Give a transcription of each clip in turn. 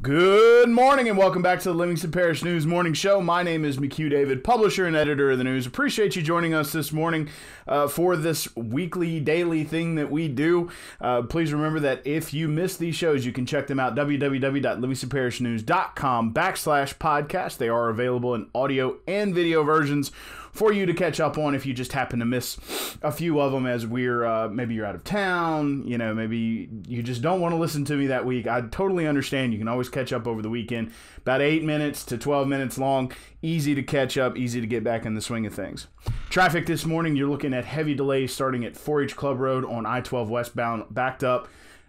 Good morning and welcome back to the Livingston Parish News Morning Show. My name is McHugh David, publisher and editor of the news. Appreciate you joining us this morning for this weekly, daily thing that we do. Please remember that if you miss these shows, you can check them out, www.livingstonparishnews.com/podcast. They are available in audio and video versions for you to catch up on if you just happen to miss a few of them as we're, maybe you're out of town, maybe you just don't want to listen to me that week. I totally understand. You can always catch up over the weekend. About 8 minutes to 12 minutes long. Easy to catch up, easy to get back in the swing of things. Traffic this morning, you're looking at heavy delays starting at 4H Club Road on I-12 westbound, backed up.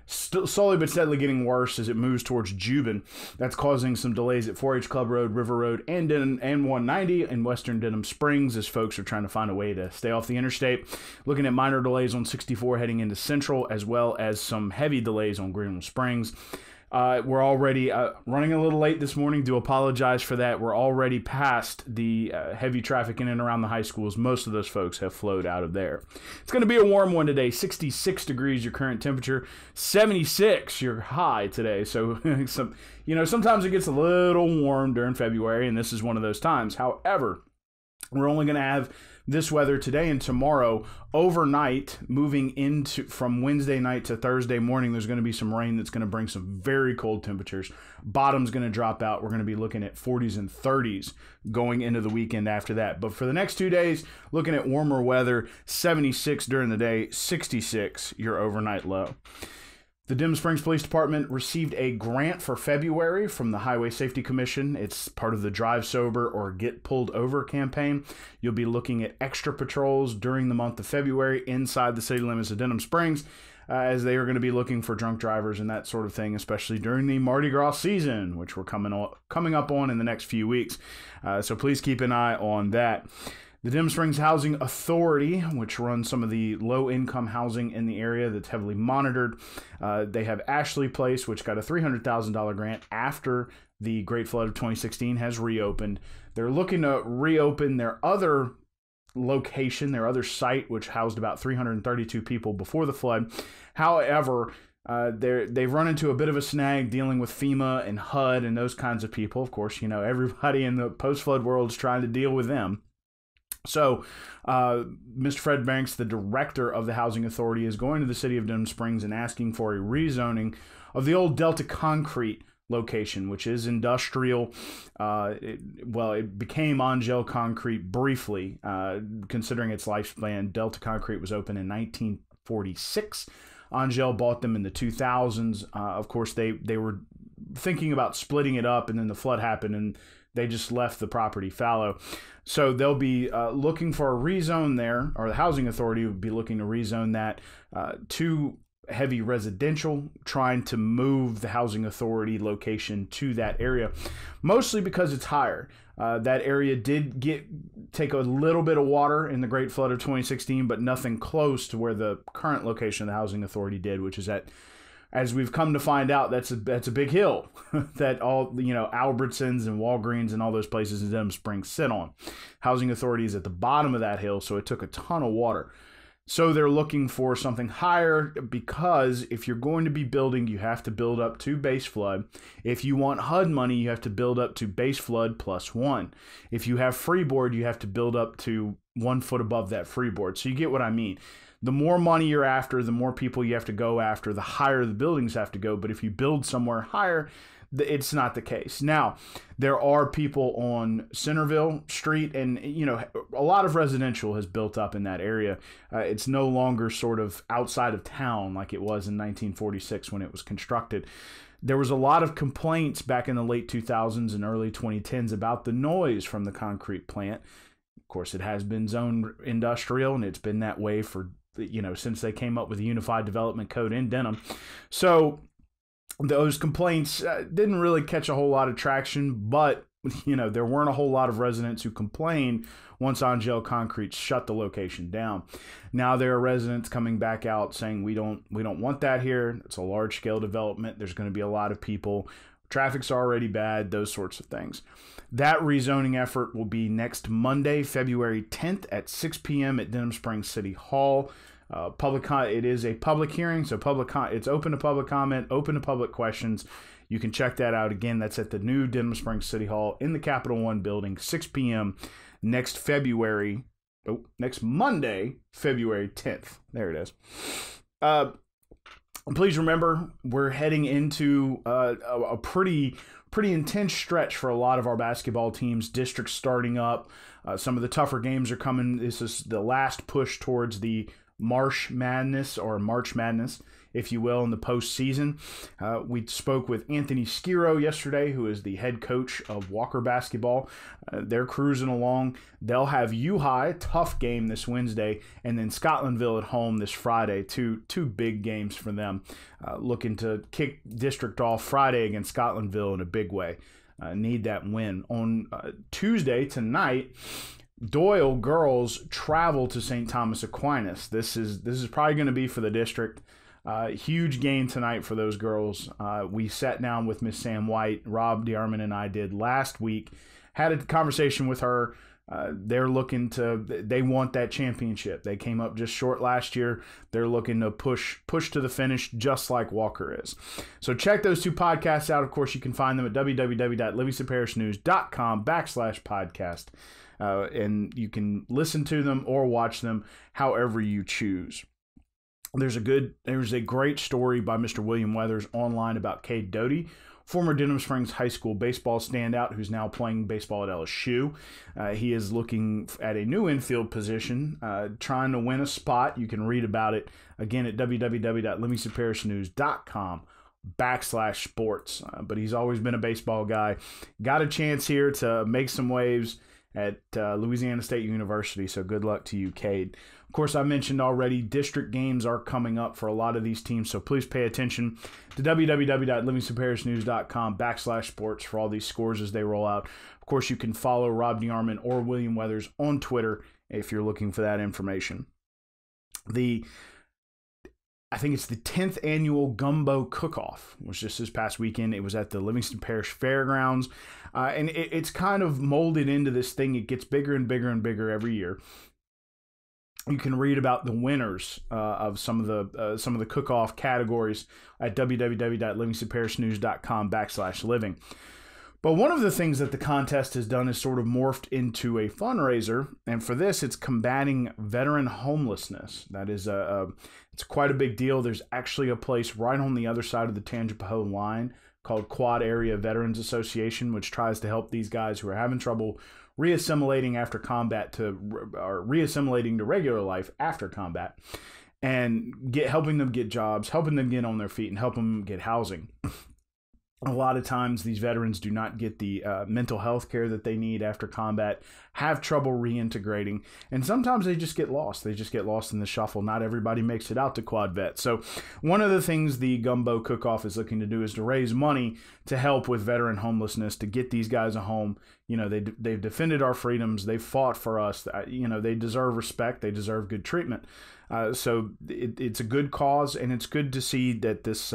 Slowly but steadily getting worse as it moves towards Juban. That's causing some delays at 4H Club Road, River Road, and 190 in western Denham Springs as folks are trying to find a way to stay off the interstate. Looking at minor delays on 64 heading into Central, as well as some heavy delays on Greenville Springs. We're already running a little late this morning. Do apologize for that. We're already past the heavy traffic in and around the high schools. Most of those folks have flowed out of there. It's going to be a warm one today. 66 degrees your current temperature. 76 your high today. So sometimes it gets a little warm during February, and this is one of those times. However, we're only going to have this weather today and tomorrow. Overnight, moving into from Wednesday night to Thursday morning, there's going to be some rain that's going to bring some very cold temperatures. Bottom's going to drop out. We're going to be looking at 40s and 30s going into the weekend after that. But for the next 2 days, looking at warmer weather, 76 during the day, 66 your overnight low. The Denham Springs Police Department received a grant for February from the Highway Safety Commission. It's part of the Drive Sober or Get Pulled Over campaign. You'll be looking at extra patrols during the month of February inside the city limits of Denham Springs, as they are going to be looking for drunk drivers and that sort of thing, especially during the Mardi Gras season, which we're coming up on in the next few weeks. So please keep an eye on that. The Denham Springs Housing Authority, which runs some of the low-income housing in the area that's heavily monitored, they have Ashley Place, which got a $300,000 grant after the Great Flood of 2016 has reopened. They're looking to reopen their other location, their other site, which housed about 332 people before the flood. However, they've run into a bit of a snag dealing with FEMA and HUD and those kinds of people. Of course, everybody in the post-flood world is trying to deal with them. So, Mr. Fred Banks, the director of the Housing Authority, is going to the city of Denham Springs and asking for a rezoning of the old Delta Concrete location, which is industrial. It became Angel Concrete briefly, considering its lifespan. Delta Concrete was opened in 1946. Angel bought them in the 2000s. Of course, they were thinking about splitting it up, and then the flood happened, and they just left the property fallow. So they'll be looking for a rezone there, or the Housing Authority would be looking to rezone that to heavy residential, trying to move the Housing Authority location to that area, mostly because it's higher. That area did take a little bit of water in the Great Flood of 2016, but nothing close to where the current location of the Housing Authority did, which is at, as we've come to find out, that's a big hill that all, Albertsons and Walgreens and all those places in Denham Springs sit on. Housing Authority is at the bottom of that hill, so it took a ton of water. So they're looking for something higher because if you're going to be building, you have to build up to base flood. If you want HUD money, you have to build up to base flood +1. If you have freeboard, you have to build up to 1 foot above that freeboard. So you get what I mean. The more money you're after, the more people you have to go after, the higher the buildings have to go. But if you build somewhere higher, it's not the case. Now, there are people on Centerville Street, and a lot of residential has built up in that area. It's no longer sort of outside of town like it was in 1946 when it was constructed. There was a lot of complaints back in the late 2000s and early 2010s about the noise from the concrete plant. Of course, it has been zoned industrial, and it's been that way for since they came up with the Unified Development Code in Denham. So those complaints didn't really catch a whole lot of traction, but there weren't a whole lot of residents who complained once Angel Concrete shut the location down. Now there are residents coming back out saying we don't want that here. It's a large scale development. There's going to be a lot of people. Traffic's already bad, those sorts of things. That rezoning effort will be next Monday, February 10th at 6 p.m. at Denham Springs City Hall. It is a public hearing, so it's open to public comment, open to public questions. you can check that out. Again, that's at the new Denham Springs City Hall in the Capital One building, 6 p.m. next Monday, February 10th. There it is. Please remember, we're heading into a pretty intense stretch for a lot of our basketball teams. Districts starting up. Some of the tougher games are coming. This is the last push towards the March Madness, if you will, in the postseason. We spoke with Anthony Skiro yesterday, who is the head coach of Walker basketball. They're cruising along. They'll have U-High, tough game this Wednesday, and then Scotlandville at home this Friday. Two big games for them. Looking to kick district off Friday against Scotlandville in a big way. Need that win. On Tuesday, tonight, Doyle girls travel to St. Thomas Aquinas. This is probably going to be for the district. Huge game tonight for those girls. We sat down with Miss Sam White, Rob DeArmond and I did last week. Had a conversation with her. They want that championship. They came up just short last year. They're looking to push to the finish, just like Walker is. So check those two podcasts out. Of course, you can find them at www.livingstonparishnews.com/podcast. And you can listen to them or watch them however you choose. There's a great story by Mr. William Weathers online about Cade Doty, former Denham Springs High School baseball standout who's now playing baseball at LSU. He is looking at a new infield position, trying to win a spot. You can read about it again at www.livingstonparishnews.com/sports. But he's always been a baseball guy. Got a chance here to make some waves at Louisiana State University, so good luck to you, Cade. Of course, I mentioned already, district games are coming up for a lot of these teams, so please pay attention to www.livingstonparishnews.com/sports for all these scores as they roll out. Of course, you can follow Rob DeArmond or William Weathers on Twitter if you're looking for that information. I think it's the 10th annual Gumbo Cook-Off, which just this past weekend. It was at the Livingston Parish Fairgrounds, and it's kind of molded into this thing. It gets bigger and bigger and bigger every year. You can read about the winners of some of the cook-off categories at www.livingstonparishnews.com/living. But one of the things that the contest has done is sort of morphed into a fundraiser, and for this, it's combating veteran homelessness. That is it's quite a big deal. There's actually a place right on the other side of the Tangipahoa line called Quad Area Veterans Association, which tries to help these guys who are having trouble reassimilating after combat or reassimilating to regular life after combat, and helping them get jobs, helping them get on their feet, and helping them get housing. A lot of times these veterans do not get the mental health care that they need after combat, have trouble reintegrating, and sometimes they just get lost. They just get lost in the shuffle. Not everybody makes it out to Quad Vet. So one of the things the Gumbo Cook-Off is looking to do is to raise money to help with veteran homelessness, to get these guys a home. You know, they've defended our freedoms. They've fought for us. You know, they deserve respect. They deserve good treatment. So it's a good cause, and it's good to see that this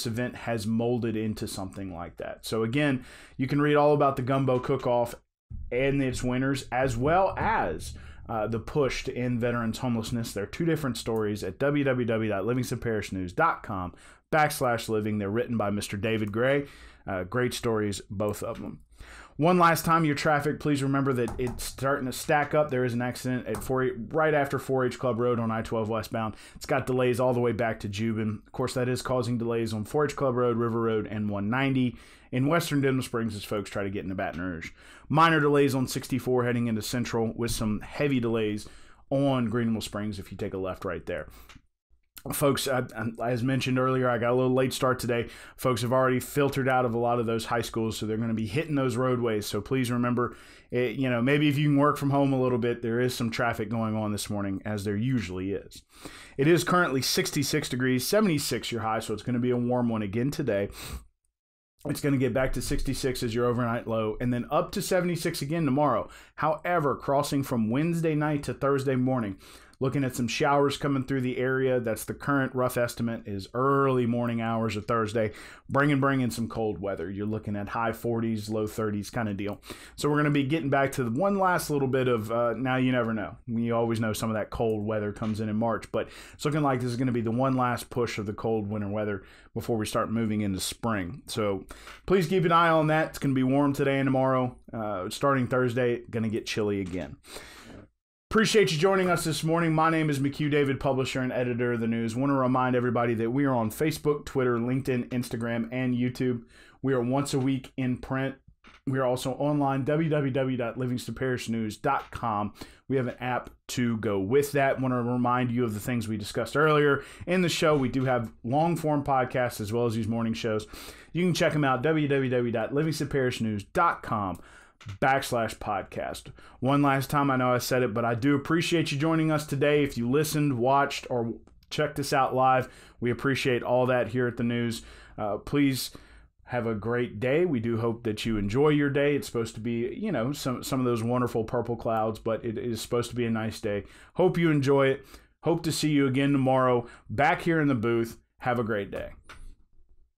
event has molded into something like that. So again, you can read all about the Gumbo Cook-Off and its winners, as well as the push to end veterans homelessness. There are two different stories at www.livingstonparishnews.com/living. They're written by Mr. David Gray. Great stories, both of them. One last time, your traffic, please remember that it's starting to stack up. There is an accident at right after 4-H Club Road on I-12 westbound. It's got delays all the way back to Jubin. Of course, that is causing delays on 4-H Club Road, River Road, and 190 in western Denham Springs as folks try to get into Baton Rouge. Minor delays on 64 heading into Central, with some heavy delays on Greenville Springs if you take a left right there. Folks, as mentioned earlier, I got a little late start today. Folks have already filtered out of a lot of those high schools, so they're going to be hitting those roadways. So please remember, maybe if you can work from home a little bit, there is some traffic going on this morning, as there usually is. It is currently 66 degrees, 76 your high, so it's going to be a warm one again today. It's going to get back to 66 as your overnight low, and then up to 76 again tomorrow. However, crossing from Wednesday night to Thursday morning, Looking at some showers coming through the area. That's the current rough estimate, is early morning hours of Thursday. Bringing some cold weather. You're looking at high 40s, low 30s kind of deal. So we're going to be getting back to one last little bit of, now you never know. You always know some of that cold weather comes in March, but it's looking like this is going to be the one last push of the cold winter weather before we start moving into spring. So please keep an eye on that. It's going to be warm today and tomorrow. Starting Thursday, going to get chilly again. Appreciate you joining us this morning. My name is McHugh David, publisher and editor of the news. Want to remind everybody that we are on Facebook, Twitter, LinkedIn, Instagram, and YouTube. We are once a week in print. We are also online, www.livingstonparishnews.com. We have an app to go with that. Want to remind you of the things we discussed earlier in the show. We do have long-form podcasts as well as these morning shows. You can check them out, www.livingstonparishnews.com/podcast. One last time, I know I said it, but I do appreciate you joining us today. If you listened, watched, or checked us out live, we appreciate all that here at the news. Please have a great day. We do hope that you enjoy your day. It's supposed to be, some of those wonderful purple clouds, but it is supposed to be a nice day. Hope you enjoy it. Hope to see you again tomorrow back here in the booth. Have a great day.